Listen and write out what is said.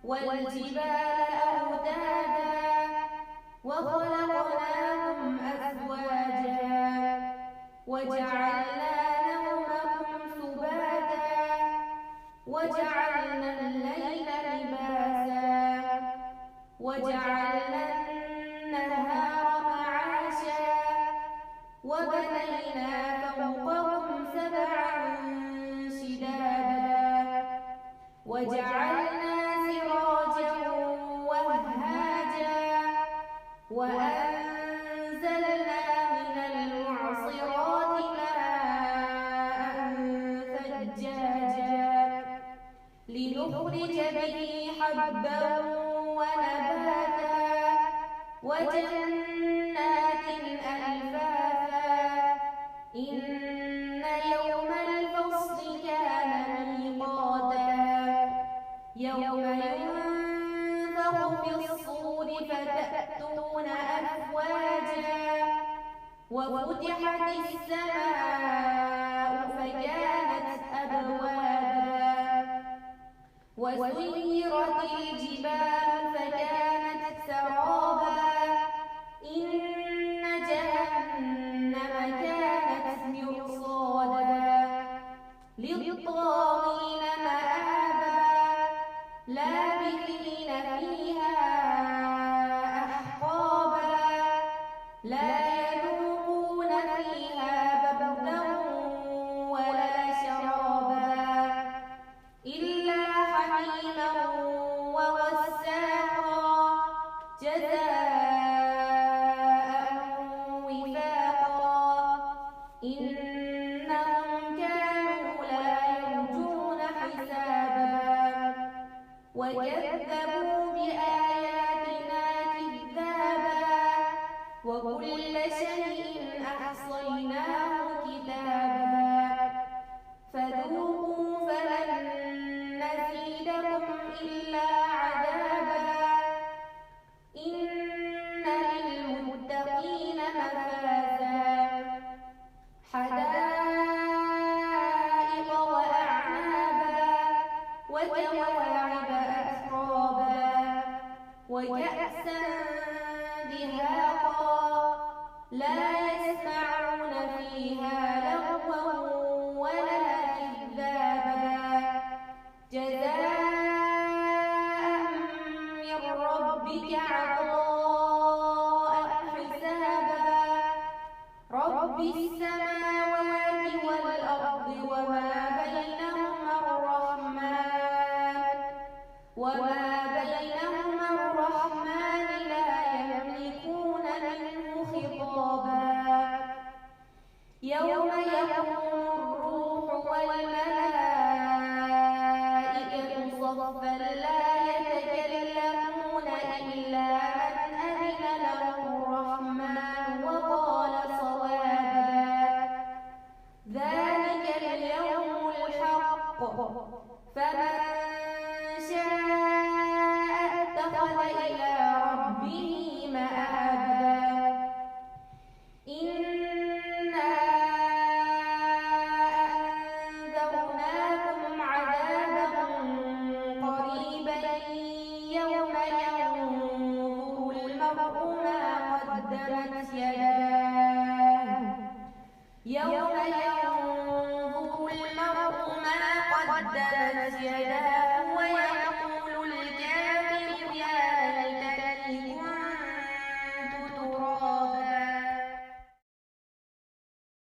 والجبال أوتادا وخلقناكم أزواجا وجعلنا نومكم سباتا وجعلنا الليل لباسا وجعلنا النهار معاشا وبنينا فوقكم سبعا شدادا وجعلنا سراجا وهاجا وأنزلنا من المعصرات ماء ثجاجا لنخرج به حبا ونباتا وجنات ألفافا إن يوم الفصل كان ميقاتا يوم ينفخ في الصور فتأتون أفواجا وفتحت السماء فكانت أبوابا وسيرت الجبال فكانت سرابا إن جهنم كانت مرصادا للطاغين مآبا لابثين فيها أحقابا لا يذوقون فيها بردا ولا شرابا إلا حميما وغساقا جزاء وفاقا إنهم كانوا لا يرجون حسابا وكذبوا بآياتنا كذابا وكل شيء أحصيناه كتابا فذوقوا فلن نزيدكم إلا عذابا إن للمتقين مفازا حدائق وأعنابا وكواعب أترابا وكأسا دهاقا لا يسمعون فيها لغوا ولا كذابا جزاء من ربك عطاء حسابا رب السماوات والأرض وما بينهما الرحمن لا يملكون منه خطابا يوم يقوم الروح والملائكة صفا لا يتكلمون إلا من أذن له الرحمن وقال صوابا ذلك اليوم الحق فمن شاء اتخذ إلى ربه مآبا إنا أنذرناكم عذابا قريبا يوم ينظر المرء ما قدمت يداه يوم ينظر المرء ما قدمت يداه